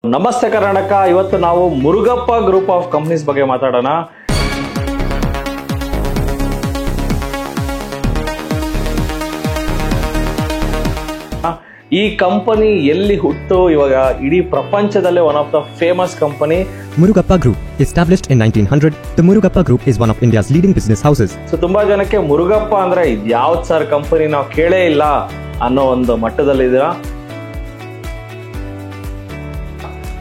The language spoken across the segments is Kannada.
ನಮಸ್ತೆ ಕರ್ನಾಟಕ. ಇವತ್ತು ನಾವು ಮುರುಗಪ್ಪ ಗ್ರೂಪ್ ಆಫ್ ಕಂಪನೀಸ್ ಬಗ್ಗೆ ಮಾತಾಡೋಣ. ಈ ಕಂಪನಿ ಎಲ್ಲಿ ಹುಟ್ಟು ಇವಾಗ ಇಡೀ ಪ್ರಪಂಚದಲ್ಲೇ one of the famous company Murugappa Group. Established in 1900, the Murugappa Group is one of India's leading business houses. So ತುಂಬಾ ಜನಕ್ಕೆ ಮುರುಗಪ್ಪ ಅಂದ್ರೆ ಯಾವ್ದು ಸರ್ ಕಂಪನಿ ನಾವು ಕೇಳೇ ಇಲ್ಲ ಅನ್ನೋ ಒಂದು ಮಟ್ಟದಲ್ಲಿದ್ದೀರಾ.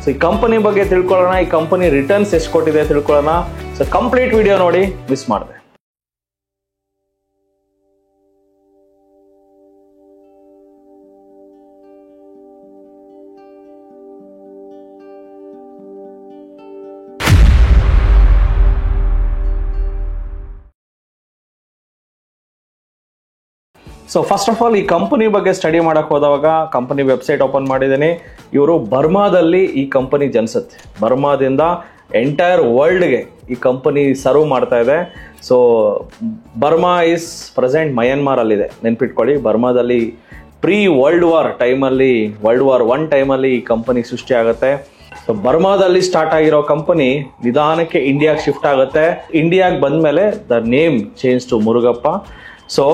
ಸೊ ಈ ಕಂಪನಿ ಬಗ್ಗೆ ತಿಳ್ಕೊಳ್ಳೋಣ, ಈ ಕಂಪನಿ ರಿಟರ್ನ್ಸ್ ಎಷ್ಟು ಕೊಟ್ಟಿದೆ ತಿಳ್ಕೊಳ್ಳೋಣ. ಸೊ ಕಂಪ್ಲೀಟ್ ವಿಡಿಯೋ ನೋಡಿ, ಮಿಸ್ ಮಾಡಿದೆ. ಸೊ ಫಸ್ಟ್ ಆಫ್ ಆಲ್ ಈ ಕಂಪನಿ ಬಗ್ಗೆ ಸ್ಟಡಿ ಮಾಡಕ್ ಹೋದವಾಗ ಕಂಪನಿ ವೆಬ್ಸೈಟ್ ಓಪನ್ ಮಾಡಿದ್ದೀನಿ. ಇವರು ಬರ್ಮಾದಲ್ಲಿ ಈ ಕಂಪನಿ ಜನಿಸುತ್ತೆ. ಬರ್ಮಾದಿಂದ ಎಂಟೈರ್ ವರ್ಲ್ಡ್ಗೆ ಈ ಕಂಪನಿ ಸರ್ವ್ ಮಾಡ್ತಾ ಇದೆ. So Burma is present Myanmar ಅಲ್ಲಿದೆ, ನೆನ್ಪಿಟ್ಕೊಳ್ಳಿ. ಬರ್ಮಾದಲ್ಲಿ ಪ್ರೀ ವರ್ಲ್ಡ್ ವಾರ್ ಟೈಮಲ್ಲಿ, ವರ್ಲ್ಡ್ ವಾರ್ 1 ಟೈಮಲ್ಲಿ ಈ ಕಂಪನಿ ಸೃಷ್ಟಿ ಆಗುತ್ತೆ. ಸೊ ಬರ್ಮಾದಲ್ಲಿ ಸ್ಟಾರ್ಟ್ ಆಗಿರೋ ಕಂಪನಿ ನಿಧಾನಕ್ಕೆ ಇಂಡಿಯಾಗೆ ಶಿಫ್ಟ್ ಆಗುತ್ತೆ. ಇಂಡಿಯಾಗೆ ಬಂದ್ಮೇಲೆ the name change to Murugappa. So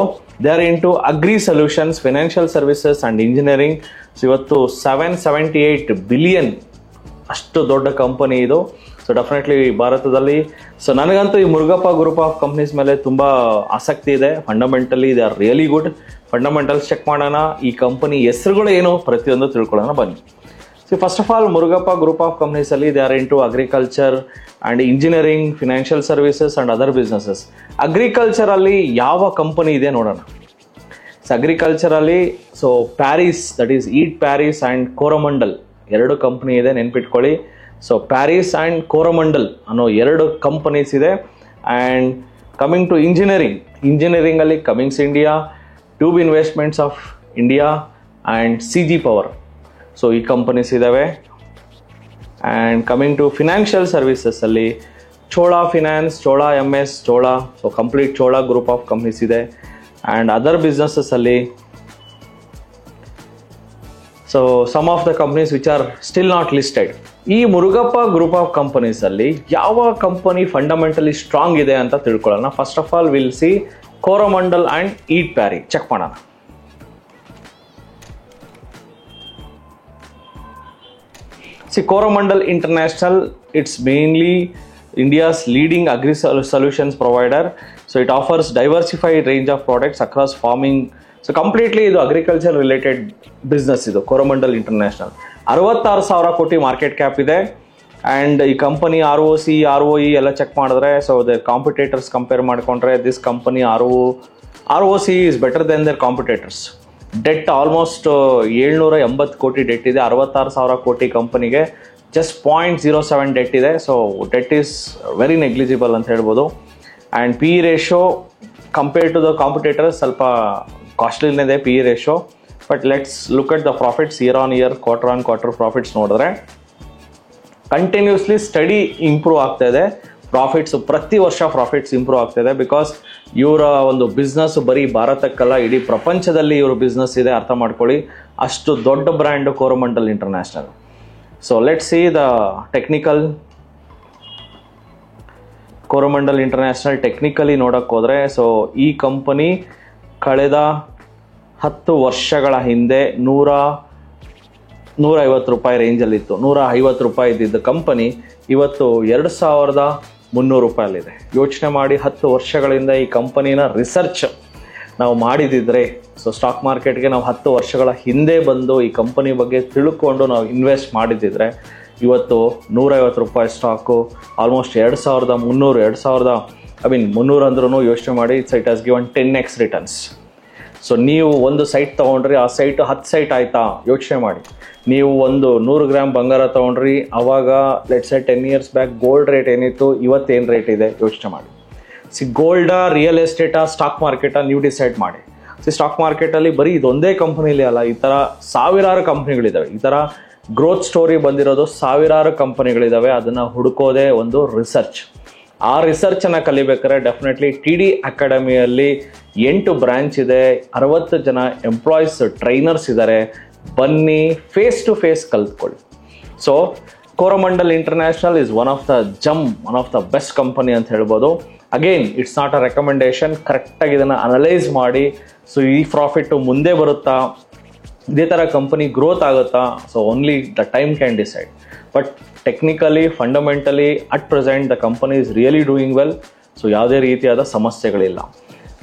they are in to agri solutions, financial services and engineering. So ಇವತ್ತು 778 ಬಿಲಿಯನ್ ಅಷ್ಟು ದೊಡ್ಡ ಕಂಪನಿ ಇದು. ಸೊ ಡೆಫಿನೆಟ್ಲಿ ಭಾರತದಲ್ಲಿ. ಸೊ ನನಗಂತೂ ಈ ಮುರುಗಪ್ಪ ಗ್ರೂಪ್ ಆಫ್ ಕಂಪ್ನೀಸ್ ಮೇಲೆ ತುಂಬ ಆಸಕ್ತಿ ಇದೆ. Fundamentally they are really good. Fundamentals check ಮಾಡೋಣ, ಈ ಕಂಪನಿ ಹೆಸರುಗಳು ಏನು ಪ್ರತಿಯೊಂದು ತಿಳ್ಕೊಳ್ಳೋಣ ಬನ್ನಿ. So first of all Murugappa group of ಕಂಪ್ನೀಸಲ್ಲಿ they are in to agriculture and engineering, financial services and other businesses. ಅಗ್ರಿಕಲ್ಚರಲ್ಲಿ ಯಾವ ಕಂಪನಿ ಇದೆ ನೋಡೋಣ. ಸೊ ಅಗ್ರಿಕಲ್ಚರಲ್ಲಿ so Parry's, that is EID Parry's and Coromandel 2 company ಇದೆ, ನೆನ್ಪಿಟ್ಕೊಳ್ಳಿ. ಸೊ ಪ್ಯಾರಿಸ್ ಆ್ಯಂಡ್ ಕೋರಮಂಡಲ್ ಅನ್ನೋ 2 ಕಂಪನೀಸ್ ಇದೆ. ಆ್ಯಂಡ್ ಕಮಿಂಗ್ ಟು ಇಂಜಿನಿಯರಿಂಗಲ್ಲಿ Cummins India, Tube Investments of India and CG power. So ಈ ಕಂಪನೀಸ್ ಇದ್ದಾವೆ. ಆ್ಯಂಡ್ ಕಮಿಂಗ್ ಟು ಫಿನಾನ್ಷಿಯಲ್ ಸರ್ವಿಸಸ್ಸಲ್ಲಿ Chola finance, Chola MS, Chola, so complete Chola group of companies ಇದೆ. ಆ್ಯಂಡ್ ಅದರ್ ಬಿಸ್ನೆಸಸ್ಸಲ್ಲಿ so some of the companies which are still not listed. ಈ ಮುರುಗಪ್ಪ ಗ್ರೂಪ್ ಆಫ್ ಕಂಪನೀಸಲ್ಲಿ ಯಾವ ಕಂಪನಿ ಫಂಡಮೆಂಟಲಿ ಸ್ಟ್ರಾಂಗ್ ಇದೆ ಅಂತ ತಿಳ್ಕೊಳ್ಳೋಣ. First of all will see Coromandel and EID Parry. Check ಮಾಡೋಣ. See, Coromandel International, it's mainly India's leading agri solutions provider. So it offers diversified range of products across farming. So completely ಇದು agriculture related business ಇದು Coromandel International. 66,000 crore market cap ಇದೆ. ಆ್ಯಂಡ್ ಈ ಕಂಪನಿ ROC, ROE ಎಲ್ಲ ಚೆಕ್ ಮಾಡಿದ್ರೆ, ಸೊ ದ ಕಾಂಪಿಟೇಟರ್ಸ್ ಕಂಪೇರ್ ಮಾಡಿಕೊಂಡ್ರೆ this company ROC is better than their competitors. Debt almost 780 crore debt ಇದೆ. 66,000 ಕೋಟಿ ಕಂಪನಿಗೆ ಜಸ್ಟ್ 0.07 ಡೆಟ್ ಇದೆ. So debt is very negligible ಅಂತ ಹೇಳ್ಬೋದು. And PE ratio compare to the competitors ಸ್ವಲ್ಪ ಕಾಸ್ಟ್ಲಿನೇ ಇದೆ PE ratio. But let's look at the profits year on year, quarter on quarter profits ನೋಡಿದ್ರೆ ಕಂಟಿನ್ಯೂಸ್ಲಿ ಸ್ಟಡಿ ಇಂಪ್ರೂವ್ ಆಗ್ತಾ ಇದೆ. ಪ್ರಾಫಿಟ್ಸ್ ಪ್ರತಿ ವರ್ಷ ಪ್ರಾಫಿಟ್ಸ್ ಇಂಪ್ರೂವ್ ಆಗ್ತಾಯಿದೆ. ಬಿಕಾಸ್ ಇವರ ಒಂದು ಬಿಸ್ನೆಸ್ ಬರೀ ಭಾರತಕ್ಕಲ್ಲ, ಇಡೀ ಪ್ರಪಂಚದಲ್ಲಿ ಇವರು ಬಿಸ್ನೆಸ್ ಇದೆ, ಅರ್ಥ ಮಾಡ್ಕೊಳ್ಳಿ. ಅಷ್ಟು ದೊಡ್ಡ brand Coromandel international. So let see the technical. Coromandel international technically ನೋಡೋಕ್ಕೆ ಹೋದರೆ, ಸೊ ಈ ಕಂಪನಿ ಕಳೆದ 10 ವರ್ಷಗಳ ಹಿಂದೆ 150 ರೂಪಾಯಿ ರೇಂಜಲ್ಲಿತ್ತು. 150 ರೂಪಾಯಿ ಇದ್ದಿದ್ದ ಕಂಪನಿ ಇವತ್ತು 2,300 ರೂಪಾಯಲ್ಲಿದೆ. ಯೋಚನೆ ಮಾಡಿ, 10 ವರ್ಷಗಳಿಂದ ಈ ಕಂಪನಿನ ರಿಸರ್ಚ್ ನಾವು ಮಾಡಿದಿದ್ರೆ, ಸೊ ಸ್ಟಾಕ್ ಮಾರ್ಕೆಟ್ಗೆ ನಾವು 10 ವರ್ಷಗಳ ಹಿಂದೆ ಬಂದು ಈ ಕಂಪನಿ ಬಗ್ಗೆ ತಿಳ್ಕೊಂಡು ನಾವು ಇನ್ವೆಸ್ಟ್ ಮಾಡಿದ್ದಿದ್ರೆ ಇವತ್ತು 150 ರೂಪಾಯಿ ಸ್ಟಾಕು ಆಲ್ಮೋಸ್ಟ್ 2,300 300 ಅಂದ್ರೂ ಯೋಚನೆ ಮಾಡಿ, it has given 10x returns. So ನೀವು ಒಂದು ಸೈಟ್ ತೊಗೊಂಡ್ರಿ, ಆ ಸೈಟ್ 10 ಸೈಟ್ ಆಯಿತಾ ಯೋಚನೆ ಮಾಡಿ. ನೀವು ಒಂದು 100 ಗ್ರಾಮ್ ಬಂಗಾರ ತೊಗೊಂಡ್ರಿ, ಅವಾಗ let's say 10 years back gold rate ಏನಿತ್ತು, ಇವತ್ತೇನು ರೇಟ್ ಇದೆ ಯೋಚನೆ ಮಾಡಿ. ಗೋಲ್ಡಾ, ರಿಯಲ್ ಎಸ್ಟೇಟಾ, ಸ್ಟಾಕ್ ಮಾರ್ಕೆಟಾ, ನೀವು ಡಿಸೈಡ್ ಮಾಡಿ. ಸ್ಟಾಕ್ ಮಾರ್ಕೆಟಲ್ಲಿ ಬರೀ ಇದೊಂದೇ ಕಂಪನಿಲಿ ಅಲ್ಲ, ಈ ಥರ ಸಾವಿರಾರು ಕಂಪ್ನಿಗಳಿದ್ದಾವೆ. ಈ ಥರ ಗ್ರೋತ್ ಸ್ಟೋರಿ ಬಂದಿರೋದು ಸಾವಿರಾರು ಕಂಪನಿಗಳಿದ್ದಾವೆ. ಅದನ್ನು ಹುಡುಕೋದೇ ಒಂದು ರಿಸರ್ಚ್. ಆ ರಿಸರ್ಚನ್ನು ಕಲಿಬೇಕಾದ್ರೆ ಡೆಫಿನೆಟ್ಲಿ TD ಅಕಾಡೆಮಿಯಲ್ಲಿ 8 ಬ್ರಾಂಚ್ ಇದೆ, 60 ಜನ ಎಂಪ್ಲಾಯೀಸ್ ಟ್ರೈನರ್ಸ್ ಇದ್ದಾರೆ. ಬನ್ನಿ, ಫೇಸ್ ಟು ಫೇಸ್ ಕಲ್ತ್ಕೊಳ್ಳಿ. So Coromandel International is one of the best company ಅಂತ ಹೇಳ್ಬೋದು. Again it's not a recommendation, ಕರೆಕ್ಟಾಗಿ ಇದನ್ನು ಅನಲೈಸ್ ಮಾಡಿ, ಸೊ ಈ ಪ್ರಾಫಿಟ್ಟು ಮುಂದೆ ಬರುತ್ತಾ, ಇದೇ ಥರ ಕಂಪನಿ ಗ್ರೋತ್ ಆಗುತ್ತಾ, so only the time can decide. But technically fundamentally at present the company is really doing well. So ಯಾವುದೇ ರೀತಿಯಾದ ಸಮಸ್ಯೆಗಳಿಲ್ಲ.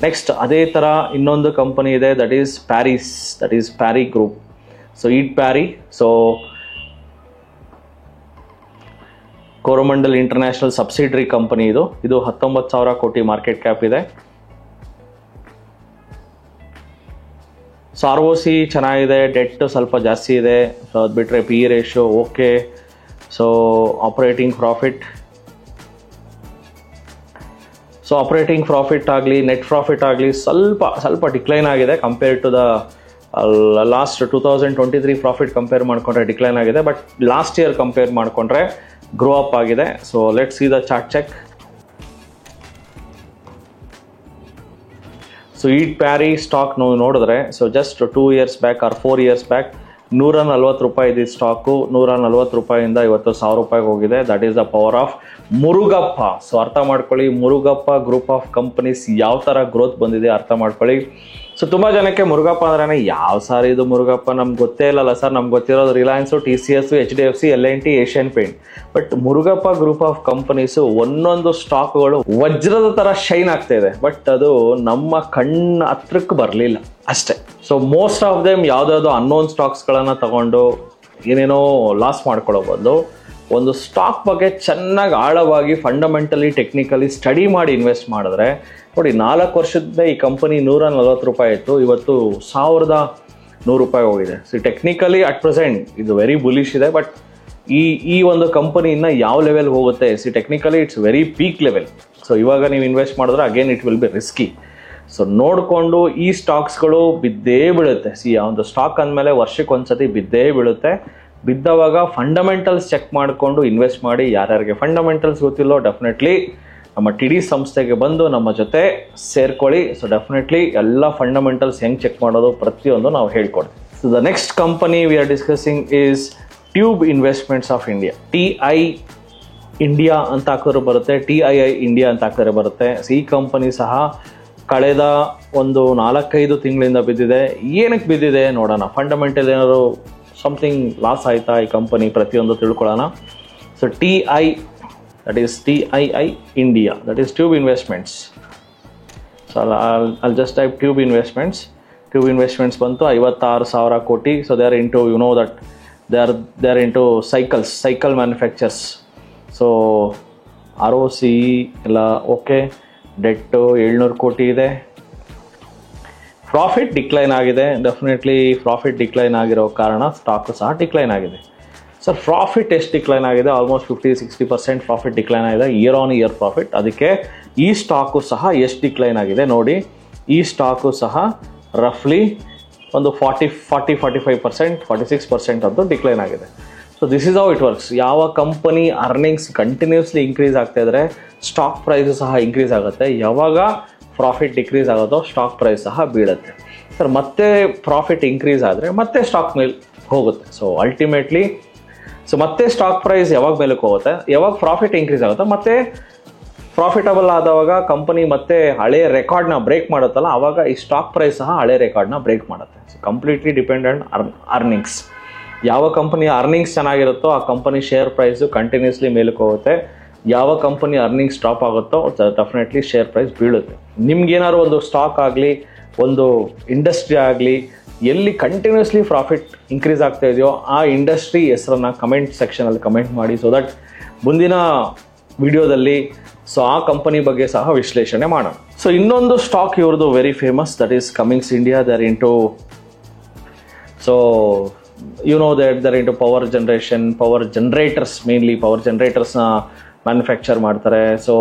ನೆಕ್ಸ್ಟ್ ಅದೇ ಥರ ಇನ್ನೊಂದು ಕಂಪನಿ ಇದೆ, that is Parry group. So EID Parry, so Coromandel International subsidiary company ಇದು 19,000 ಕೋಟಿ ಮಾರ್ಕೆಟ್ ಕ್ಯಾಪ್ ಇದೆ. ಸೊ ROC ಚೆನ್ನಾಗಿದೆ, ಡೆಟ್ ಸ್ವಲ್ಪ ಜಾಸ್ತಿ ಇದೆ. ಸೊ ಅದು ಬಿಟ್ಟರೆ PE ratio okay. So operating profit ಆಗಲಿ ನೆಟ್ ಪ್ರಾಫಿಟ್ ಆಗಲಿ ಸ್ವಲ್ಪ ಡಿಕ್ಲೈನ್ ಆಗಿದೆ compare to the last 2023 profit compare ಮಾಡಿಕೊಂಡ್ರೆ ಡಿಕ್ಲೈನ್ ಆಗಿದೆ. ಬಟ್ ಲಾಸ್ಟ್ ಇಯರ್ ಕಂಪೇರ್ ಮಾಡಿಕೊಂಡ್ರೆ ಗ್ರೋ ಅಪ್ ಆಗಿದೆ. So let's see the chart check. So EID Parry stock ನಾವು ನೋಡಿದ್ರೆ, so just 2 years back or 4 years back 140 ರೂಪಾಯಿ ಇದ್ದ ಸ್ಟಾಕು 140 ರೂಪಾಯಿಂದ ಇವತ್ತು 1000 ರೂಪಾಯಿಗೆ ಹೋಗಿದೆ. That is the power of Murugappa. So ಅರ್ಥ ಮಾಡ್ಕೊಳ್ಳಿ, ಮುರುಗಪ್ಪ ಗ್ರೂಪ್ ಆಫ್ ಕಂಪನೀಸ್ ಯಾವ ಥರ ಗ್ರೋತ್ ಬಂದಿದೆ ಅರ್ಥ ಮಾಡ್ಕೊಳ್ಳಿ. ಸೊ ತುಂಬ ಜನಕ್ಕೆ ಮುರುಗಪ್ಪ ಅಂದ್ರೆ ಯಾವ ಸಾರ್ ಇದು ಮುರುಗಪ್ಪ, ನಮ್ಗೆ ಗೊತ್ತೇ ಇಲ್ಲಲ್ಲ ಸರ್, ನಮ್ಗೆ ಗೊತ್ತಿರೋದು Reliance, TCS, HDFC, L&T, Asian paint. But Murugappa group of companies ಒಂದೊಂದು ಸ್ಟಾಕ್ಗಳು ವಜ್ರದ ಥರ ಶೈನ್ ಆಗ್ತಾ ಇದೆ, ಬಟ್ ಅದು ನಮ್ಮ ಕಣ್ಣ ಹತ್ರಕ್ಕೆ ಬರಲಿಲ್ಲ ಅಷ್ಟೇ. ಸೊ ಮೋಸ್ಟ್ ಆಫ್ ದೆಮ್ ಯಾವುದಾದ್ರು ಅನ್ನೋನ್ ಸ್ಟಾಕ್ಸ್ಗಳನ್ನು ತಗೊಂಡು ಏನೇನೋ ಲಾಸ್ ಮಾಡ್ಕೊಳ್ಳೋ ಬದಲು ಒಂದು ಸ್ಟಾಕ್ ಬಗ್ಗೆ ಚೆನ್ನಾಗಿ ಆಳವಾಗಿ ಫಂಡಮೆಂಟಲಿ ಟೆಕ್ನಿಕಲಿ ಸ್ಟಡಿ ಮಾಡಿ ಇನ್ವೆಸ್ಟ್ ಮಾಡಿದ್ರೆ ನೋಡಿ, 4 ವರ್ಷದ ಈ ಕಂಪನಿ 140 ರೂಪಾಯಿ ಇತ್ತು, ಇವತ್ತು 1100 ರೂಪಾಯಿ ಹೋಗಿದೆ. ಸೊ ಟೆಕ್ನಿಕಲಿ ಅಟ್ ಪ್ರೆಸೆಂಟ್ ಇದು ವೆರಿ ಬುಲಿಶ್ ಇದೆ. ಬಟ್ ಈ ಒಂದು ಕಂಪನಿ ಇನ್ನು ಯಾವ ಲೆವೆಲ್ ಹೋಗುತ್ತೆ, technically it's very peak level. So ಇವಾಗ ನೀವು ಇನ್ವೆಸ್ಟ್ ಮಾಡಿದ್ರೆ again it will be risky. So ನೋಡಿಕೊಂಡು ಈ ಸ್ಟಾಕ್ಸ್ಗಳು ಬಿದ್ದೇ ಬೀಳುತ್ತೆ. ಒಂದು ಸ್ಟಾಕ್ ಅಂದಮೇಲೆ ವರ್ಷಕ್ಕೊಂದ್ಸತಿ ಬಿದ್ದೇ ಬೀಳುತ್ತೆ. ಬಿದ್ದವಾಗ ಫಂಡಮೆಂಟಲ್ಸ್ ಚೆಕ್ ಮಾಡಿಕೊಂಡು ಇನ್ವೆಸ್ಟ್ ಮಾಡಿ. ಯಾರ್ಯಾರಿಗೆ ಫಂಡಮೆಂಟಲ್ಸ್ ಗೊತ್ತಿಲ್ಲೋ ಡೆಫಿನೆಟ್ಲಿ ನಮ್ಮ TD ಸಂಸ್ಥೆಗೆ ಬಂದು ನಮ್ಮ ಜೊತೆ ಸೇರ್ಕೊಳ್ಳಿ. ಸೊ ಡೆಫಿನೆಟ್ಲಿ ಎಲ್ಲ ಫಂಡಮೆಂಟಲ್ಸ್ ಹೆಂಗೆ ಚೆಕ್ ಮಾಡೋದು ಪ್ರತಿಯೊಂದು ನಾವು ಹೇಳ್ಕೊಡ್ತೀವಿ. So the next company we are discussing is tube Investments of India. TI India ಅಂತ ಹಾಕಿದ್ರೆ ಬರುತ್ತೆ, TII ಇಂಡಿಯಾ ಅಂತ ಹಾಕಿದ್ರೆ ಬರುತ್ತೆ. ಸೊ ಈ ಕಂಪನಿ ಸಹ ಕಳೆದ ಒಂದು 4-5 ತಿಂಗಳಿಂದ ಬಿದ್ದಿದೆ. ಏನಕ್ಕೆ ಬಿದ್ದಿದೆ ನೋಡೋಣ. ಫಂಡಮೆಂಟಲ್ ಏನಾದ್ರು ಸಮಥಿಂಗ್ ಲಾಸ್ ಆಯಿತಾ ಈ ಕಂಪನಿ, ಪ್ರತಿಯೊಂದು ತಿಳ್ಕೊಳ್ಳೋಣ. So TI, that is TII India, that is Tube Investments. So I'll just type Tube Investments. Tube Investments ಬಂತು 56,000 ಕೋಟಿ. So they are into, you know that they are into cycle manufacturers. So ROC ಎಲ್ಲ ಓಕೆ. ಡೆಟ್ಟು 700 ಕೋಟಿ ಇದೆ. ಪ್ರಾಫಿಟ್ ಡಿಕ್ಲೈನ್ ಆಗಿದೆ. ಡೆಫಿನೆಟ್ಲಿ ಪ್ರಾಫಿಟ್ ಡಿಕ್ಲೈನ್ ಆಗಿರೋ ಕಾರಣ ಸ್ಟಾಕು ಸಹ ಡಿಕ್ಲೈನ್ ಆಗಿದೆ. ಸರ್ ಪ್ರಾಫಿಟ್ ಎಷ್ಟು ಡಿಕ್ಲೈನ್ ಆಗಿದೆ? ಆಲ್ಮೋಸ್ಟ್ 50-60% ಪ್ರಾಫಿಟ್ ಡಿಕ್ಲೈನ್ ಆಗಿದೆ, ಇಯರ್ ಆನ್ ಇಯರ್ ಪ್ರಾಫಿಟ್. ಅದಕ್ಕೆ ಈ ಸ್ಟಾಕು ಸಹ ಎಷ್ಟು ಡಿಕ್ಲೈನ್ ಆಗಿದೆ ನೋಡಿ. ಈ ಸ್ಟಾಕು ಸಹ ರಫ್ಲಿ ಒಂದು 40-45%, 46% ಅಂತೂ ಡಿಕ್ಲೈನ್ ಆಗಿದೆ. So this is how it works. ಯಾವ ಕಂಪನಿ ಅರ್ನಿಂಗ್ಸ್ ಕಂಟಿನ್ಯೂಸ್ಲಿ ಇನ್ಕ್ರೀಸ್ ಆಗ್ತಾ ಇದ್ರೆ ಸ್ಟಾಕ್ ಪ್ರೈಸು ಸಹ ಇನ್ಕ್ರೀಸ್ ಆಗುತ್ತೆ. ಯಾವಾಗ ಪ್ರಾಫಿಟ್ ಡಿಕ್ರೀಸ್ ಆಗೋದೋ ಸ್ಟಾಕ್ ಪ್ರೈಸ್ ಸಹ ಬೀಳುತ್ತೆ. ಸರ್ ಮತ್ತೆ ಪ್ರಾಫಿಟ್ ಇನ್ಕ್ರೀಸ್ ಆದರೆ ಮತ್ತೆ ಸ್ಟಾಕ್ ಮೇಲೆ ಹೋಗುತ್ತೆ. ಸೊ ಅಲ್ಟಿಮೇಟ್ಲಿ ಮತ್ತೆ ಸ್ಟಾಕ್ ಪ್ರೈಸ್ ಯಾವಾಗ ಮೇಲಕ್ಕೆ ಹೋಗುತ್ತೆ, ಯಾವಾಗ ಪ್ರಾಫಿಟ್ ಇನ್ಕ್ರೀಸ್ ಆಗುತ್ತೆ, ಮತ್ತೆ ಪ್ರಾಫಿಟಬಲ್ ಆದವಾಗ ಕಂಪನಿ ಮತ್ತೆ ಹಳೆ ರೆಕಾರ್ಡ್ನ ಬ್ರೇಕ್ ಮಾಡುತ್ತಲ್ಲ, ಆವಾಗ ಈ ಸ್ಟಾಕ್ ಪ್ರೈಸ್ ಸಹ ಹಳೆ ರೆಕಾರ್ಡ್ನ ಬ್ರೇಕ್ ಮಾಡುತ್ತೆ. So completely dependent earnings. ಯಾವ ಕಂಪನಿ ಅರ್ನಿಂಗ್ಸ್ ಚೆನ್ನಾಗಿರುತ್ತೋ ಆ ಕಂಪನಿ ಶೇರ್ ಪ್ರೈಸು ಕಂಟಿನ್ಯೂಸ್ಲಿ ಮೇಲಕ್ಕೆ ಹೋಗುತ್ತೆ. ಯಾವ ಕಂಪನಿ ಅರ್ನಿಂಗ್ಸ್ ಡ್ರಾಪ್ ಆಗುತ್ತೋ ಡೆಫಿನೆಟ್ಲಿ ಶೇರ್ ಪ್ರೈಸ್ ಬೀಳುತ್ತೆ. ನಿಮ್ಗೇನಾದ್ರು ಒಂದು ಸ್ಟಾಕ್ ಆಗಲಿ, ಒಂದು ಇಂಡಸ್ಟ್ರಿ ಆಗಲಿ, ಎಲ್ಲಿ ಕಂಟಿನ್ಯೂಸ್ಲಿ ಪ್ರಾಫಿಟ್ ಇನ್ಕ್ರೀಸ್ ಆಗ್ತಾ ಇದೆಯೋ ಆ ಇಂಡಸ್ಟ್ರಿ ಹೆಸರನ್ನು ಕಮೆಂಟ್ ಸೆಕ್ಷನಲ್ಲಿ ಕಮೆಂಟ್ ಮಾಡಿ. ಸೊ ದಟ್ ಮುಂದಿನ ವಿಡಿಯೋದಲ್ಲಿ ಆ ಕಂಪನಿ ಬಗ್ಗೆ ಸಹ ವಿಶ್ಲೇಷಣೆ ಮಾಡೋಣ. ಸೊ ಇನ್ನೊಂದು ಸ್ಟಾಕ್ ಇವ್ರದ್ದು very famous, that is Cummins India. There into you know that they're into power generators, mainly power generatorsನ ಮ್ಯಾನುಫ್ಯಾಕ್ಚರ್ ಮಾಡ್ತಾರೆ. ಸೊ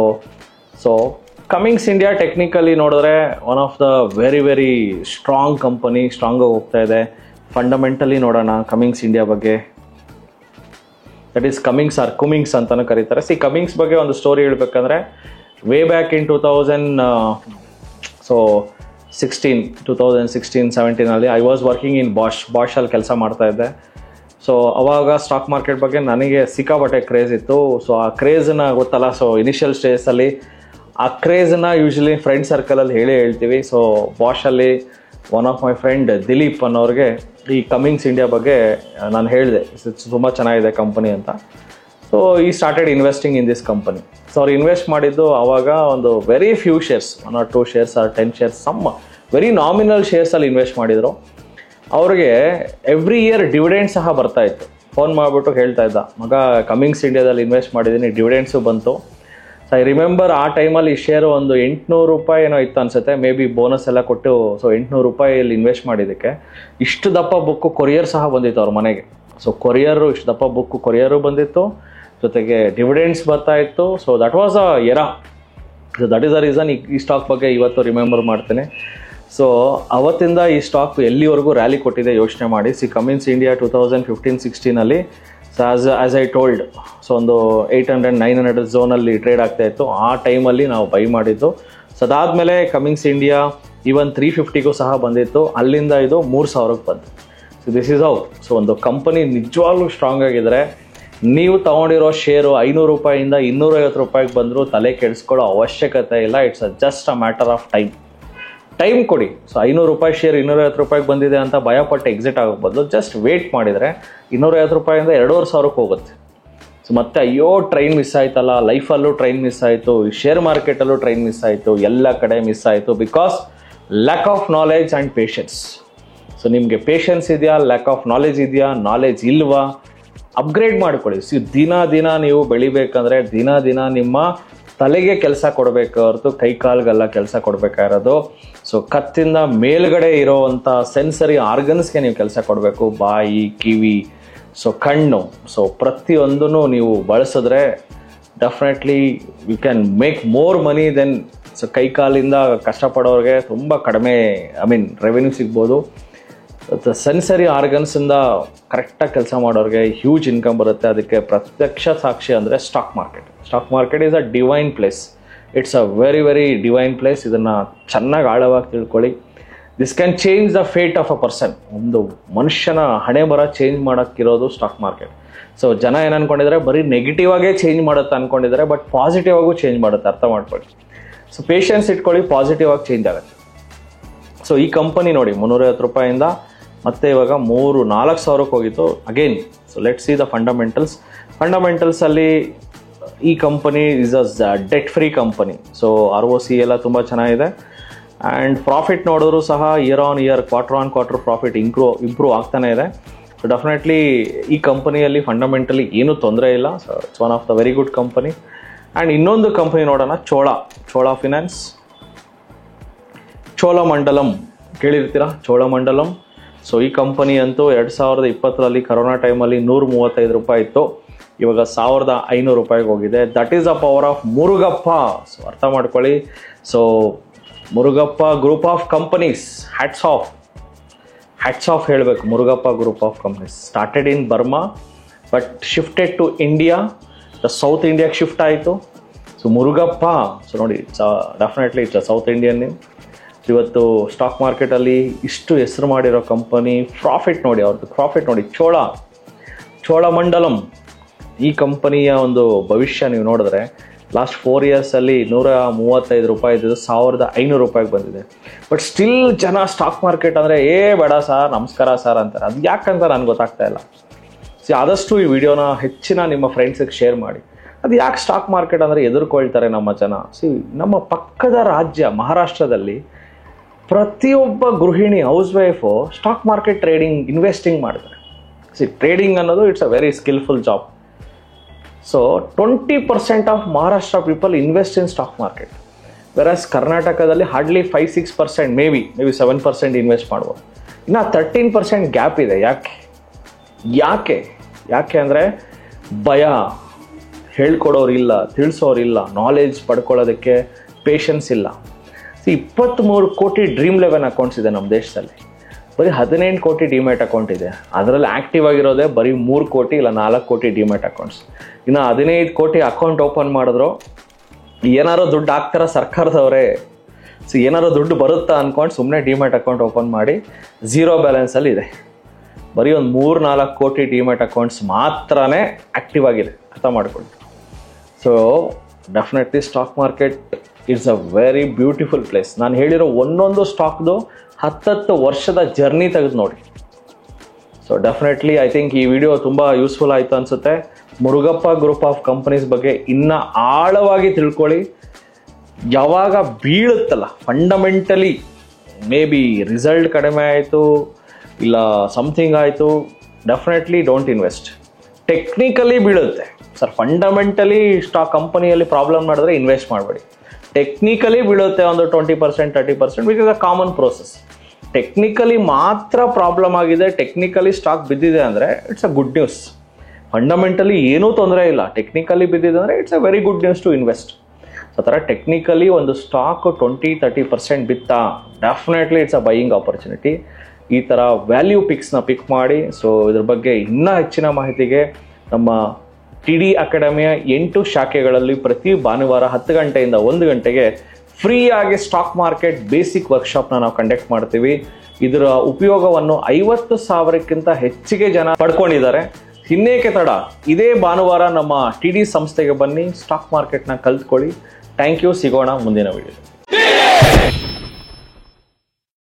ಕಮಿಂಗ್ಸ್ ಇಂಡಿಯಾ ಟೆಕ್ನಿಕಲಿ ನೋಡಿದ್ರೆ one of the very strong company, ಸ್ಟ್ರಾಂಗಾಗಿ ಹೋಗ್ತಾ ಇದೆ. ಫಂಡಮೆಂಟಲಿ ನೋಡೋಣ ಕಮಿಂಗ್ಸ್ ಇಂಡಿಯಾ ಬಗ್ಗೆ. That is Cummins or Cummings ಅಂತಲೂ ಕರೀತಾರೆ. ಕಮಿಂಗ್ಸ್ ಬಗ್ಗೆ ಒಂದು ಸ್ಟೋರಿ ಹೇಳ್ಬೇಕಂದ್ರೆ, way back in 2016-17 I was working in Bosch ಅಲ್ಲಿ ಕೆಲಸ ಮಾಡ್ತಾ ಇದ್ದೆ. ಸೊ ಅವಾಗ ಸ್ಟಾಕ್ ಮಾರ್ಕೆಟ್ ಬಗ್ಗೆ ನನಗೆ ಸಿಕ್ಕಾಪಟ್ಟೆ ಕ್ರೇಜ್ ಇತ್ತು. ಸೊ ಆ ಕ್ರೇಜನ್ನ ಗೊತ್ತಲ್ಲ, ಸೊ ಇನಿಷಿಯಲ್ ಸ್ಟೇಜಲ್ಲಿ ಆ ಕ್ರೇಜನ್ನ ಯೂಶ್ವಲಿ ಫ್ರೆಂಡ್ ಸರ್ಕಲಲ್ಲಿ ಹೇಳ್ತೀವಿ. ಸೊ ಬಾಷಲ್ಲಿ one of my friend Dilip ಅನ್ನೋರಿಗೆ ಈ ಕಮಿಂಗ್ಸ್ ಇಂಡಿಯಾ ಬಗ್ಗೆ ನಾನು ಹೇಳಿದೆ, ತುಂಬ ಚೆನ್ನಾಗಿದೆ ಕಂಪನಿ ಅಂತ. So he started investing in this company. So ಅವ್ರು ಇನ್ವೆಸ್ಟ್ ಮಾಡಿದ್ದು ಆವಾಗ ಒಂದು very few shares, 1 or 2 shares or 10 shares, some very nominal ಶೇರ್ಸಲ್ಲಿ ಇನ್ವೆಸ್ಟ್ ಮಾಡಿದರು. ಅವ್ರಿಗೆ ಎವ್ರಿ ಇಯರ್ ಡಿವಿಡೆಂಡ್ ಸಹ ಬರ್ತಾಯಿತ್ತು. ಫೋನ್ ಮಾಡಿಬಿಟ್ಟು ಹೇಳ್ತಾ ಇದ್ದ, ಮಗ ಕಮಿಂಗ್ಸ್ ಇಂಡಿಯಾದಲ್ಲಿ ಇನ್ವೆಸ್ಟ್ ಮಾಡಿದ್ದೀನಿ, ಡಿವಿಡೆಂಡ್ಸು ಬಂತು. ಸೊ ಐ ರಿಮೆಂಬರ್ ಆ ಟೈಮಲ್ಲಿ ಈ ಶೇರು ಒಂದು 800 ರೂಪಾಯಿ ಏನೋ ಇತ್ತು ಅನಿಸುತ್ತೆ, ಮೇ ಬಿ ಬೋನಸ್ ಎಲ್ಲ ಕೊಟ್ಟು. ಸೊ 800 ರೂಪಾಯಲ್ಲಿ ಇನ್ವೆಸ್ಟ್ ಮಾಡಿದ್ದಕ್ಕೆ ಇಷ್ಟು ದಪ್ಪ ಬುಕ್ಕು ಕೊರಿಯರ್ ಸಹ ಬಂದಿತ್ತು ಅವ್ರ ಮನೆಗೆ. ಸೊ ಕೊರಿಯರು, ಇಷ್ಟು ದಪ್ಪ ಬುಕ್ಕು ಕೊರಿಯರು ಬಂದಿತ್ತು, ಜೊತೆಗೆ ಡಿವಿಡೆಂಡ್ಸ್ ಬರ್ತಾ ಇತ್ತು. So that was a era. So that is the reason ಈ ಸ್ಟಾಕ್ ಬಗ್ಗೆ ಇವತ್ತು ರಿಮೆಂಬರ್ ಮಾಡ್ತೇನೆ. ಸೊ ಅವತ್ತಿಂದ ಈ ಸ್ಟಾಕ್ ಎಲ್ಲಿವರೆಗೂ ರ್ಯಾಲಿ ಕೊಟ್ಟಿದೆ ಯೋಚನೆ ಮಾಡಿ. Comings India 2015-16 so as I told, so ಒಂದು 800-900 ಝೋನಲ್ಲಿ ಟ್ರೇಡ್ ಆಗ್ತಾ ಇತ್ತು. ಆ ಟೈಮಲ್ಲಿ ನಾವು ಬೈ ಮಾಡಿದ್ದು. ಸೊ ಅದಾದಮೇಲೆ ಕಮಿಂಗ್ಸ್ ಇಂಡಿಯಾ ಈವನ್ 350ಗೂ ಸಹ ಬಂದಿತ್ತು. ಅಲ್ಲಿಂದ ಇದು 3000ಕ್ಕೆ ಬಂತು. So this is how. So ಒಂದು ಕಂಪನಿ ನಿಜವಾಗ್ಲೂ ಸ್ಟ್ರಾಂಗ್ ಆಗಿದ್ರೆ, ನೀವು ತೊಗೊಂಡಿರೋ ಶೇರು 500 ರೂಪಾಯಿಂದ 250 ರೂಪಾಯಿಗೆ ಬಂದರೂ ತಲೆ ಕೆಡಿಸ್ಕೊಳ್ಳೋ ಅವಶ್ಯಕತೆ ಇಲ್ಲ. It's just a matter of time ಕೊಡಿ. ಸೊ 500 ರೂಪಾಯಿ ಶೇರ್ 250 ರೂಪಾಯಿಗೆ ಬಂದಿದೆ ಅಂತ ಭಯಪಟ್ಟು ಎಕ್ಸಿಟ್ ಆಗೋ ಬದಲು ಜಸ್ಟ್ ವೇಟ್ ಮಾಡಿದರೆ 250 ರೂಪಾಯಿಂದ 2500ಕ್ಕೆ ಹೋಗುತ್ತೆ. ಸೊ ಮತ್ತೆ ಅಯ್ಯೋ ಟ್ರೈನ್ ಮಿಸ್ ಆಯ್ತಲ್ಲ, ಲೈಫಲ್ಲೂ ಟ್ರೈನ್ ಮಿಸ್ ಆಯಿತು, ಶೇರ್ ಮಾರ್ಕೆಟಲ್ಲೂ ಟ್ರೈನ್ ಮಿಸ್ ಆಯಿತು, ಎಲ್ಲ ಕಡೆ ಮಿಸ್ ಆಯಿತು. Because lack of knowledge and patience. So ನಿಮಗೆ ಪೇಷನ್ಸ್ ಇದೆಯಾ, ಲ್ಯಾಕ್ ಆಫ್ ನಾಲೆಜ್ ಇದೆಯಾ, ನಾಲೆಜ್ ಇಲ್ವಾ, ಅಪ್ಗ್ರೇಡ್ ಮಾಡ್ಕೊಳ್ಳಿ. ದಿನ ನೀವು ಬೆಳಿಬೇಕಂದ್ರೆ ದಿನ ನಿಮ್ಮ ತಲೆಗೆ ಕೆಲಸ ಕೊಡಬೇಕು ಹೊರತು ಕೈಕಾಲ್ಗೆಲ್ಲ ಕೆಲಸ ಕೊಡಬೇಕಾಗಿರೋದು. ಸೊ ಕತ್ತಿಂದ ಮೇಲ್ಗಡೆ ಇರೋವಂಥ ಸೆನ್ಸರಿ ಆರ್ಗನ್ಸ್ಗೆ ನೀವು ಕೆಲಸ ಕೊಡಬೇಕು. ಬಾಯಿ, ಕಿವಿ, ಸೊ ಕಣ್ಣು, ಸೊ ಪ್ರತಿಯೊಂದೂ ನೀವು ಬಳಸಿದ್ರೆ definitely you can make more money then. So ಕೈಕಾಲಿಂದ ಕಷ್ಟಪಡೋರಿಗೆ ತುಂಬ ಕಡಿಮೆ ರೆವೆನ್ಯೂ ಸಿಗ್ಬೋದು. ಸೆನ್ಸರಿ ಆರ್ಗನ್ಸಿಂದ ಕರೆಕ್ಟಾಗಿ ಕೆಲಸ ಮಾಡೋರಿಗೆ ಹ್ಯೂಜ್ ಇನ್ಕಮ್ ಬರುತ್ತೆ. ಅದಕ್ಕೆ ಪ್ರತ್ಯಕ್ಷ ಸಾಕ್ಷಿ ಅಂದರೆ stock market is a divine place. It's a very very divine place. ಇದನ್ನು ಚೆನ್ನಾಗಿ ಆಳವಾಗಿ ತಿಳ್ಕೊಳ್ಳಿ. This can change the fate of a person. ಒಂದು ಮನುಷ್ಯನ ಹಣೆ ಬರ ಚೇಂಜ್ ಮಾಡೋಕ್ಕಿರೋದು ಸ್ಟಾಕ್ ಮಾರ್ಕೆಟ್. ಸೊ ಜನ ಏನು ಅಂದ್ಕೊಂಡಿದ್ದಾರೆ, ಬರೀ ನೆಗೆಟಿವ್ ಆಗೇ ಚೇಂಜ್ ಮಾಡುತ್ತೆ ಅಂದ್ಕೊಂಡಿದ್ದಾರೆ, ಬಟ್ ಪಾಸಿಟಿವ್ ಆಗು ಚೇಂಜ್ ಮಾಡುತ್ತೆ. ಅರ್ಥ ಮಾಡ್ಕೊಳ್ಳಿ. ಸೊ ಪೇಷನ್ಸ್ ಇಟ್ಕೊಳ್ಳಿ, ಪಾಸಿಟಿವ್ ಆಗಿ ಚೇಂಜ್ ಆಗುತ್ತೆ. ಸೊ ಈ ಕಂಪನಿ ನೋಡಿ 350 ರೂಪಾಯಿಂದ ಮತ್ತೆ ಇವಾಗ 3-4 ಹೋಗಿತ್ತು again. So let see the ಫಂಡಮೆಂಟಲ್ಸಲ್ಲಿ ಈ company is a debt free company. So ROC ಎಲ್ಲ ತುಂಬ ಚೆನ್ನಾಗಿದೆ. ಆ್ಯಂಡ್ ಪ್ರಾಫಿಟ್ ನೋಡಿದ್ರು ಸಹ year on year, quarter on quarter profit improve ಆಗ್ತಾನೆ ಇದೆ. ಸೊ ಡೆಫಿನೆಟ್ಲಿ ಈ ಕಂಪನಿಯಲ್ಲಿ ಫಂಡಮೆಂಟಲಿ ಏನೂ ತೊಂದರೆ ಇಲ್ಲ. So it's one of the very good company. And ಇನ್ನೊಂದು ಕಂಪನಿ ನೋಡೋಣ, ಚೋಳಾ ಫಿನಾನ್ಸ್. ಚೋಳಮಂಡಲಂ ಕೇಳಿರ್ತೀರಾ, ಚೋಳಮಂಡಲಂ. ಸೊ ಈ ಕಂಪನಿ ಅಂತೂ 2020 ಕರೋನಾ ಟೈಮಲ್ಲಿ 135 ರೂಪಾಯಿ ಇತ್ತು, ಇವಾಗ 1500 ರೂಪಾಯಿಗೆ ಹೋಗಿದೆ. That is the power of Murugappa. So ಅರ್ಥ ಮಾಡ್ಕೊಳ್ಳಿ. So Murugappa group of companies, hats off ಹೇಳಬೇಕು. Murugappa group of companies started in Burma but shifted to India. South ಇಂಡಿಯಾಗೆ ಶಿಫ್ಟ್ ಆಯಿತು. ಸೊ ಮುರುಗಪ್ಪ, ಸೊ ನೋಡಿ, definitely it's a south Indian name. ಇವತ್ತು ಸ್ಟಾಕ್ ಮಾರ್ಕೆಟಲ್ಲಿ ಇಷ್ಟು ಹೆಸರು ಮಾಡಿರೋ ಕಂಪನಿ, ಪ್ರಾಫಿಟ್ ನೋಡಿ, ಅವ್ರದ್ದು ಪ್ರಾಫಿಟ್ ನೋಡಿ. ಚೋಳಮಂಡಲಂ ಈ ಕಂಪನಿಯ ಒಂದು ಭವಿಷ್ಯ ನೀವು ನೋಡಿದ್ರೆ ಲಾಸ್ಟ್ 4 ಇಯರ್ಸಲ್ಲಿ 135 ರೂಪಾಯಿ ಇದ್ದು 1500 ರೂಪಾಯಿಗೆ ಬಂದಿದೆ. ಬಟ್ ಸ್ಟಿಲ್ ಜನ ಸ್ಟಾಕ್ ಮಾರ್ಕೆಟ್ ಅಂದರೆ ಬೇಡ ಸರ್, ನಮಸ್ಕಾರ ಸರ್ ಅಂತಾರೆ. ಅದು ಯಾಕಂತ ನನಗೆ ಗೊತ್ತಾಗ್ತಾ ಇಲ್ಲ. ಆದಷ್ಟು ಈ ವಿಡಿಯೋನ ಹೆಚ್ಚಿನ ನಿಮ್ಮ ಫ್ರೆಂಡ್ಸಿಗೆ ಶೇರ್ ಮಾಡಿ. ಅದು ಯಾಕೆ ಸ್ಟಾಕ್ ಮಾರ್ಕೆಟ್ ಅಂದರೆ ಎದುರ್ಕೊಳ್ತಾರೆ ನಮ್ಮ ಜನ. ನಮ್ಮ ಪಕ್ಕದ ರಾಜ್ಯ ಮಹಾರಾಷ್ಟ್ರದಲ್ಲಿ ಪ್ರತಿಯೊಬ್ಬ ಗೃಹಿಣಿ, house wife stock market trading, investing ಮಾಡ್ತಾರೆ. ಟ್ರೇಡಿಂಗ್ ಅನ್ನೋದು it's a very skilful job. So 20% of Maharashtra people invest in stock market. Virus ಕರ್ನಾಟಕದಲ್ಲಿ ಹಾರ್ಡ್ಲಿ 5-6%, ಮೇ ಬಿ 7% ಇನ್ವೆಸ್ಟ್ ಮಾಡ್ಬೋದು. ಇನ್ನು 13% ಗ್ಯಾಪ್ ಇದೆ. ಯಾಕೆ ಅಂದರೆ ಭಯ, ಹೇಳ್ಕೊಡೋರಿಲ್ಲ, ತಿಳಿಸೋರಿಲ್ಲ, ನಾಲೆಜ್ ಪಡ್ಕೊಳ್ಳೋದಕ್ಕೆ ಪೇಷನ್ಸ್ ಇಲ್ಲ. 23 ಕೋಟಿ ಡ್ರೀಮ್ 11 ಅಕೌಂಟ್ಸ್ ಇದೆ ನಮ್ಮ ದೇಶದಲ್ಲಿ. ಬರೀ 18 ಕೋಟಿ ಡಿಮ್ಯಾಟ್ ಅಕೌಂಟ್ ಇದೆ. ಅದರಲ್ಲಿ ಆ್ಯಕ್ಟಿವ್ ಆಗಿರೋದೇ ಬರೀ 3 ಕೋಟಿ ಇಲ್ಲ 4 ಕೋಟಿ ಡಿಮ್ಯಾಟ್ ಅಕೌಂಟ್ಸ್. ಇನ್ನು 15 ಕೋಟಿ ಅಕೌಂಟ್ ಓಪನ್ ಮಾಡಿದ್ರು ಏನಾರು ದುಡ್ಡು ಹಾಕ್ತಾರ ಸರ್ಕಾರದವರೇ. ಏನಾರು ದುಡ್ಡು ಬರುತ್ತಾ ಅಂದ್ಕೊಂಡು ಸುಮ್ಮನೆ ಡಿಮ್ಯಾಟ್ ಅಕೌಂಟ್ ಓಪನ್ ಮಾಡಿ 0 ಬ್ಯಾಲೆನ್ಸಲ್ಲಿ ಇದೆ. ಬರೀ ಒಂದು 3-4 ಕೋಟಿ ಡಿಮ್ಯಾಟ್ ಅಕೌಂಟ್ಸ್ ಮಾತ್ರನೇ ಆ್ಯಕ್ಟಿವ್ ಆಗಿದೆ, ಅರ್ಥ ಮಾಡ್ಕೊಳ್ಳಿ. So definitely stock market it's a very beautiful place. ನಾನು ಹೇಳಿರೋ ಒಂದೊಂದು ಸ್ಟಾಕ್ದು 10 ವರ್ಷದ ಜರ್ನಿ ತೆಗೆದು ನೋಡಿ. ಸೊ ಡೆಫಿನೆಟ್ಲಿ ಐ ಥಿಂಕ್ ಈ ವಿಡಿಯೋ ತುಂಬ ಯೂಸ್ಫುಲ್ ಆಯಿತು ಅನಿಸುತ್ತೆ. ಮುರುಗಪ್ಪ ಗ್ರೂಪ್ ಆಫ್ ಕಂಪನೀಸ್ ಬಗ್ಗೆ ಇನ್ನೂ ಆಳವಾಗಿ ತಿಳ್ಕೊಳ್ಳಿ. ಯಾವಾಗ ಬೀಳುತ್ತಲ್ಲ ಫಂಡಮೆಂಟಲಿ, ಮೇ ಬಿ ರಿಸಲ್ಟ್ ಕಡಿಮೆ ಆಯಿತು ಇಲ್ಲ ಸಮಥಿಂಗ್ ಆಯಿತು, ಡೆಫಿನೆಟ್ಲಿ ಡೋಂಟ್ ಇನ್ವೆಸ್ಟ್. ಟೆಕ್ನಿಕಲಿ ಬೀಳುತ್ತೆ ಸರ್, ಫಂಡಮೆಂಟಲಿ ಸ್ಟಾಕ್ ಕಂಪನಿಯಲ್ಲಿ ಪ್ರಾಬ್ಲಮ್ ಮಾಡಿದ್ರೆ ಇನ್ವೆಸ್ಟ್ ಮಾಡಬೇಡಿ. ಟೆಕ್ನಿಕಲಿ ಬೀಳುತ್ತೆ ಒಂದು 20%, 30%, which is a common process. Technically ಮಾತ್ರ ಪ್ರಾಬ್ಲಮ್ ಆಗಿದೆ, ಟೆಕ್ನಿಕಲಿ ಸ್ಟಾಕ್ ಬಿದ್ದಿದೆ ಅಂದರೆ it's a good news. Fundamentally ಏನೂ ತೊಂದರೆ ಇಲ್ಲ, ಟೆಕ್ನಿಕಲಿ ಬಿದ್ದಿದೆ ಅಂದರೆ it's a very good news to invest. So ಆ ಥರ ಟೆಕ್ನಿಕಲಿ ಒಂದು ಸ್ಟಾಕ್ 20-30% ಬಿತ್ತಾ, definitely it's a buying opportunity. ಈ ಥರ ವ್ಯಾಲ್ಯೂ ಪಿಕ್ಸ್ನ ಪಿಕ್ ಮಾಡಿ. ಸೊ ಇದ್ರ ಬಗ್ಗೆ ಇನ್ನೂ ಹೆಚ್ಚಿನ ಮಾಹಿತಿಗೆ ನಮ್ಮ TD ಅಕಾಡೆಮಿಯ 8 ಶಾಖೆಗಳಲ್ಲಿ ಪ್ರತಿ ಭಾನುವಾರ 10 ಗಂಟೆಯಿಂದ 1 ಗಂಟೆಗೆ ಫ್ರೀಯಾಗಿ ಸ್ಟಾಕ್ ಮಾರ್ಕೆಟ್ ಬೇಸಿಕ್ ವರ್ಕ್ಶಾಪ್ನ ನಾವು ಕಂಡಕ್ಟ್ ಮಾಡ್ತೀವಿ. ಇದರ ಉಪಯೋಗವನ್ನು 50,000ಕ್ಕಿಂತ ಹೆಚ್ಚಿಗೆ ಜನ ಪಡ್ಕೊಂಡಿದ್ದಾರೆ. ಇನ್ನೇಕೆ ತಡ, ಇದೇ ಭಾನುವಾರ ನಮ್ಮ TD ಸಂಸ್ಥೆಗೆ ಬನ್ನಿ, ಸ್ಟಾಕ್ ಮಾರ್ಕೆಟ್ನ ಕಲ್ತ್ಕೊಳ್ಳಿ. Thank you. ಸಿಗೋಣ ಮುಂದಿನ ವಿಡಿಯೋ.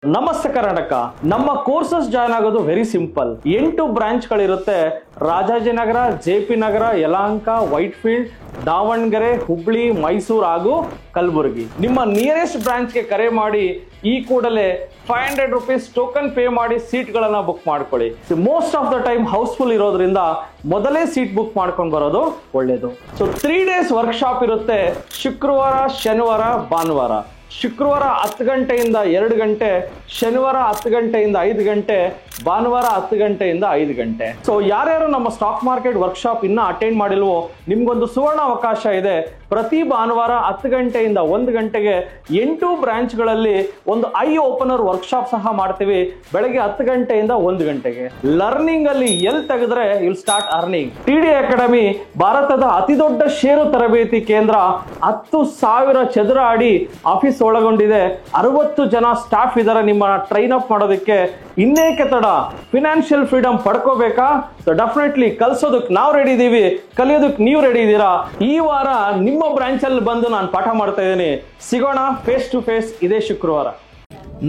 ನಮಸ್ತೆ ಕರ್ನಾಟಕ. ನಮ್ಮ ಕೋರ್ಸಸ್ ಜಾಯ್ನ್ ಆಗೋದು ವೆರಿ ಸಿಂಪಲ್. 8 ಬ್ರಾಂಚ್ಗಳಿರುತ್ತೆ. ರಾಜಾಜಿನಗರ, JP ನಗರ, ಯಲಹಂಕ, ವೈಟ್ಫೀಲ್ಡ್, ದಾವಣಗೆರೆ, ಹುಬ್ಳಿ, ಮೈಸೂರು ಹಾಗೂ ಕಲಬುರಗಿ. ನಿಮ್ಮ ನಿಯರೆಸ್ಟ್ ಬ್ರಾಂಚ್ಗೆ ಕರೆ ಮಾಡಿ ಈ ಕೂಡಲೇ 500 ರೂಪೀಸ್ ಟೋಕನ್ ಪೇ ಮಾಡಿ ಸೀಟ್ಗಳನ್ನು ಬುಕ್ ಮಾಡ್ಕೊಳ್ಳಿ. Most of the time housefull ಇರೋದ್ರಿಂದ ಮೊದಲೇ ಸೀಟ್ ಬುಕ್ ಮಾಡ್ಕೊಂಡು ಬರೋದು ಒಳ್ಳೇದು. ಸೊ 3 days ವರ್ಕ್ಶಾಪ್ ಇರುತ್ತೆ. ಶುಕ್ರವಾರ, ಶನಿವಾರ, ಭಾನುವಾರ. ಶುಕ್ರವಾರ 10 ಗಂಟೆಯಿಂದ 2 ಗಂಟೆ, ಶನಿವಾರ 10 ಗಂಟೆಯಿಂದ 5 ಗಂಟೆ, ಭಾನುವಾರ 10 ಗಂಟೆಯಿಂದ 5 ಗಂಟೆ. ಸೊ ಯಾರ್ಯಾರು ನಮ್ಮ ಸ್ಟಾಕ್ ಮಾರ್ಕೆಟ್ ವರ್ಕ್ಶಾಪ್ ಇನ್ನೂ ಅಟೆಂಡ್ ಮಾಡಿಲ್ವೋ ನಿಮ್ಗೊಂದು ಸುವರ್ಣ ಅವಕಾಶ ಇದೆ. ಪ್ರತಿ ಭಾನುವಾರ 10 ಗಂಟೆಯಿಂದ 1 ಗಂಟೆಗೆ 8 ಬ್ರಾಂಚ್ಗಳಲ್ಲಿ ಒಂದು ಐ ಓಪನರ್ ವರ್ಕ್ಶಾಪ್ ಸಹ ಮಾಡ್ತೀವಿ. ಬೆಳಗ್ಗೆ 10 ಗಂಟೆಯಿಂದ 1 ಗಂಟೆಗೆ. ಲರ್ನಿಂಗ್ ಅಲ್ಲಿ ಎಲ್ಲಿ ತೆಗೆದ್ರೆ will start earning. TD academy ಭಾರತದ ಅತಿ ದೊಡ್ಡ ಷೇರು ತರಬೇತಿ ಕೇಂದ್ರ. 10,000 ಚದರ ಅಡಿ ಆಫೀಸ್ ಒಳಗೊಂಡಿದೆ. 60 ಜನ ಸ್ಟಾಫ್ ಇದ್ದಾರೆ ನಿಮ್ಮ ಟ್ರೈನ್ ಅಪ್ ಮಾಡೋದಕ್ಕೆ. ಇನ್ನೇಕೆ ತಡ, ಫಿನಾನ್ಷಿಯಲ್ ಫ್ರೀಡಮ್ ಪಡ್ಕೋಬೇಕಾ? ಸೊ ಡೆಫಿನೆಟ್ಲಿ ಕಲ್ಸೋದಕ್ಕೆ ನಾವು ರೆಡಿ ಇದೀವಿ, ಕಲಿಯೋದಕ್ಕೆ ನೀವು ರೆಡಿ ಇದ್ದೀರಾ? ಈ ವಾರ ನಿಮ್ಮ ಬ್ರಾಂಚ್ ಅಲ್ಲಿ ಬಂದು ನಾನು ಪಾಠ ಮಾಡ್ತಾ ಇದ್ದೀನಿ. ಸಿಗೋಣ ಫೇಸ್ ಟು ಫೇಸ್ ಇದೇ ಶುಕ್ರವಾರ.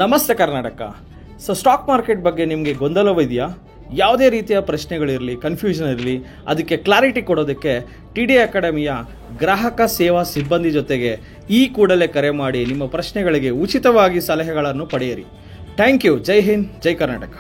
ನಮಸ್ತೆ ಕರ್ನಾಟಕ. ಸೊ ಸ್ಟಾಕ್ ಮಾರ್ಕೆಟ್ ಬಗ್ಗೆ ನಿಮಗೆ ಗೊಂದಲವಿದೆಯಾ? ಯಾವುದೇ ರೀತಿಯ ಪ್ರಶ್ನೆಗಳಿರಲಿ, ಕನ್ಫ್ಯೂಷನ್ ಇರಲಿ, ಅದಕ್ಕೆ ಕ್ಲಾರಿಟಿ ಕೊಡೋದಕ್ಕೆ TD ಅಕಾಡೆಮಿಯ ಗ್ರಾಹಕ ಸೇವಾ ಸಿಬ್ಬಂದಿ ಜೊತೆಗೆ ಈ ಕೂಡಲೇ ಕರೆ ಮಾಡಿ ನಿಮ್ಮ ಪ್ರಶ್ನೆಗಳಿಗೆ ಉಚಿತವಾಗಿ ಸಲಹೆಗಳನ್ನು ಪಡೆಯಿರಿ. Thank you. ಜೈ ಹಿಂದ್, ಜೈ ಕರ್ನಾಟಕ.